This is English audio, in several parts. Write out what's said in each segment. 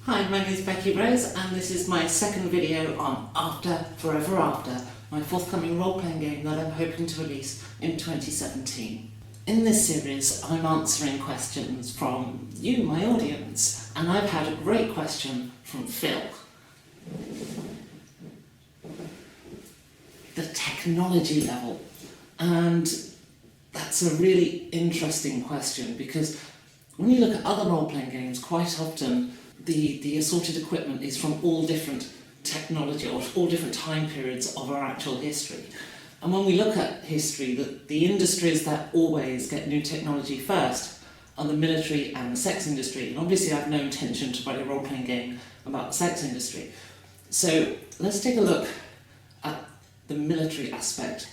Hi, my name is Becky Rose and this is my second video on After Forever After, my forthcoming role-playing game that I'm hoping to release in 2017. In this series I'm answering questions from you, my audience, and I've had a great question from Phil. The technology level. And that's a really interesting question because when you look at other role-playing games, quite often the assorted equipment is from all different technology or all different time periods of our actual history. And when we look at history, the industries that always get new technology first are the military and the sex industry. And obviously I have no intention to write a role-playing game about the sex industry. So let's take a look at the military aspect.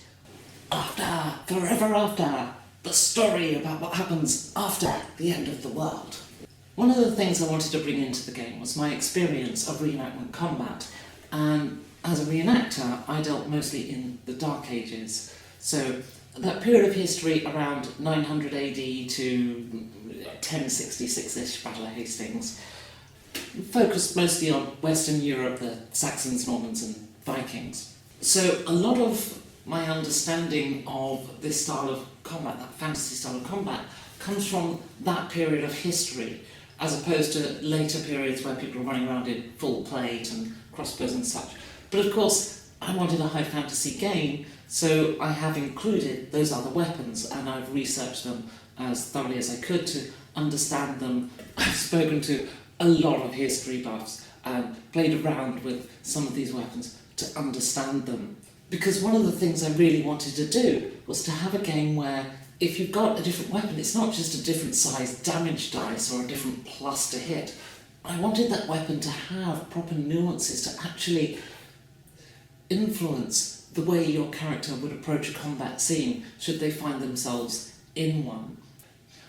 Forever after, the story about what happens after the end of the world. One of the things I wanted to bring into the game was my experience of reenactment combat, and as a reenactor I dealt mostly in the Dark Ages, so that period of history around 900 AD to 1066-ish, Battle of Hastings, focused mostly on Western Europe, the Saxons, Normans and Vikings. So a lot of my understanding of this style of combat, that fantasy style of combat, comes from that period of history, as opposed to later periods where people are running around in full plate and crossbows and such. But of course, I wanted a high fantasy game, so I have included those other weapons and I've researched them as thoroughly as I could to understand them. I've spoken to a lot of history buffs and played around with some of these weapons to understand them. Because one of the things I really wanted to do was to have a game where if you've got a different weapon, it's not just a different size damage dice or a different plus to hit. I wanted that weapon to have proper nuances to actually influence the way your character would approach a combat scene should they find themselves in one.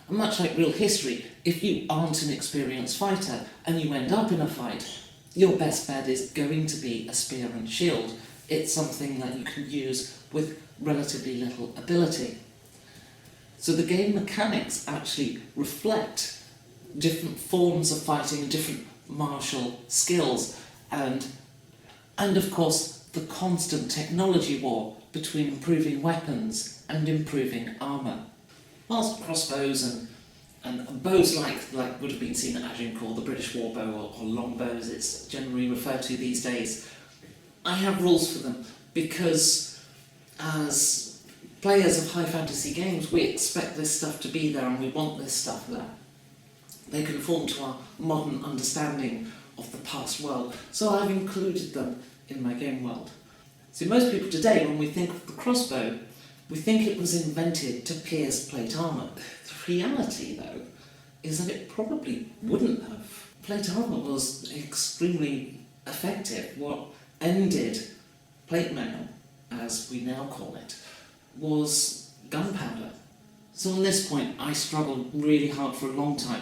And much like real history, if you aren't an experienced fighter and you end up in a fight, your best bet is going to be a spear and shield. It's something that you can use with relatively little ability. So the game mechanics actually reflect different forms of fighting and different martial skills and of course the constant technology war between improving weapons and improving armour. Whilst crossbows and bows like would have been seen at Agincourt, the British war bow or longbows it's generally referred to these days, I have rules for them because as players of high fantasy games, we expect this stuff to be there and we want this stuff there. They conform to our modern understanding of the past world, so I've included them in my game world. See, most people today, when we think of the crossbow, we think it was invented to pierce plate armour. The reality, though, is that it probably wouldn't have. Plate armour was extremely effective. What ended plate mail, as we now call it, was gunpowder. So on this point I struggled really hard for a long time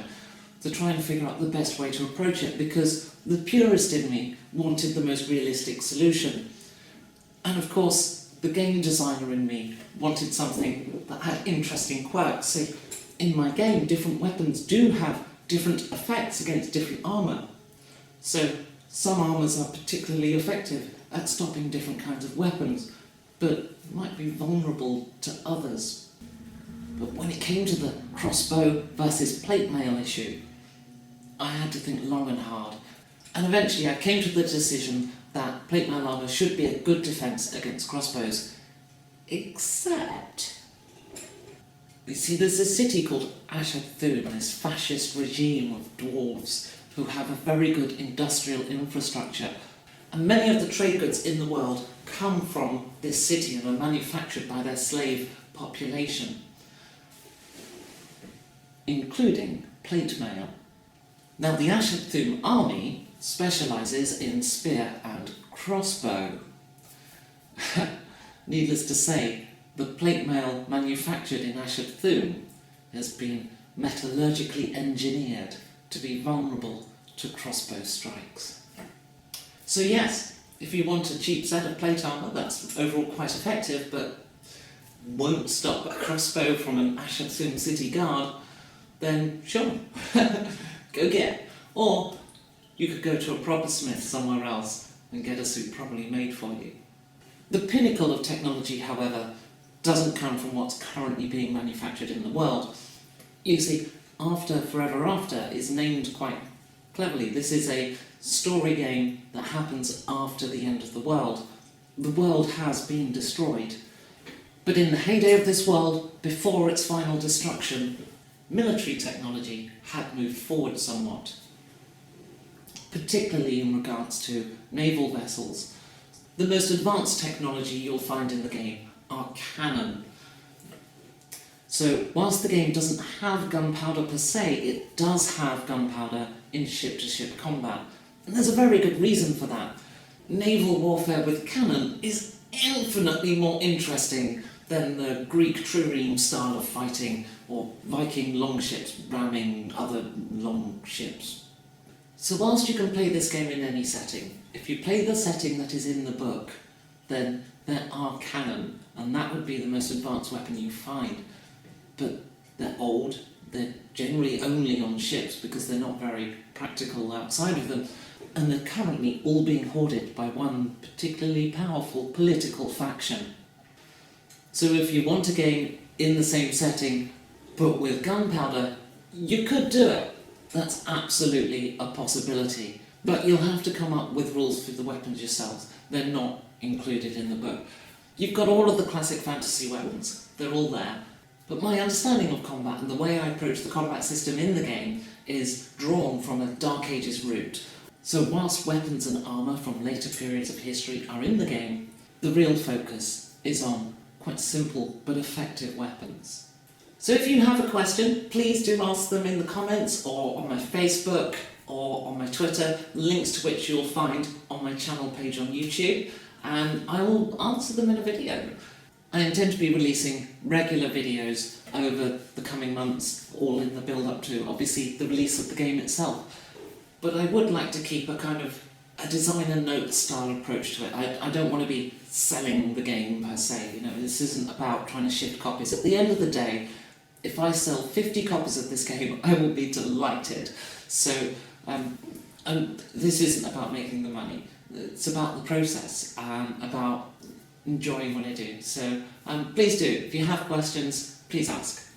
to try and figure out the best way to approach it because the purist in me wanted the most realistic solution. And of course the game designer in me wanted something that had interesting quirks. See, in my game different weapons do have different effects against different armour. So some armours are particularly effective at stopping different kinds of weapons, but might be vulnerable to others. But when it came to the crossbow versus plate mail issue, I had to think long and hard, and eventually I came to the decision that plate mail armour should be a good defence against crossbows, except you see there's a city called Ashad Thun, this fascist regime of dwarves who have a very good industrial infrastructure, and many of the trade goods in the world come from this city and are manufactured by their slave population, including plate mail. Now the Ashad Thun army specialises in spear and crossbow. Needless to say, the plate mail manufactured in Ashad Thun has been metallurgically engineered to be vulnerable to crossbow strikes. So yes, if you want a cheap set of plate armour that's overall quite effective but won't stop a crossbow from an Ashad Thun city guard, then sure, go get it. Or You could go to a proper smith somewhere else and get a suit properly made for you. The pinnacle of technology, however, doesn't come from what's currently being manufactured in the world. You see, After Forever After is named quite cleverly. This is a story game that happens after the end of the world. The world has been destroyed. But in the heyday of this world, before its final destruction, military technology had moved forward somewhat, particularly in regards to naval vessels. The most advanced technology you'll find in the game are cannon. So whilst the game doesn't have gunpowder per se, it does have gunpowder in ship-to-ship combat. And there's a very good reason for that. Naval warfare with cannon is infinitely more interesting than the Greek trireme style of fighting or Viking longships ramming other longships. So whilst you can play this game in any setting, if you play the setting that is in the book, then there are cannon, and that would be the most advanced weapon you find. But they're old, they're generally only on ships because they're not very practical outside of them, and they're currently all being hoarded by one particularly powerful political faction. So if you want a game in the same setting but with gunpowder, you could do it. That's absolutely a possibility. But you'll have to come up with rules for the weapons yourselves. They're not included in the book. You've got all of the classic fantasy weapons. They're all there. But my understanding of combat and the way I approach the combat system in the game is drawn from a Dark Ages route. So whilst weapons and armour from later periods of history are in the game, the real focus is on quite simple but effective weapons. So if you have a question, please do ask them in the comments or on my Facebook or on my Twitter, links to which you'll find on my channel page on YouTube, and I will answer them in a video. I intend to be releasing regular videos over the coming months, all in the build-up to, obviously, the release of the game itself. But I would like to keep a kind of a designer note style approach to it. I don't want to be selling the game per se, this isn't about trying to shift copies. At the end of the day, if I sell 50 copies of this game, I will be delighted. So, and this isn't about making the money. It's about the process, about enjoying what I do. So please do, if you have questions, please ask.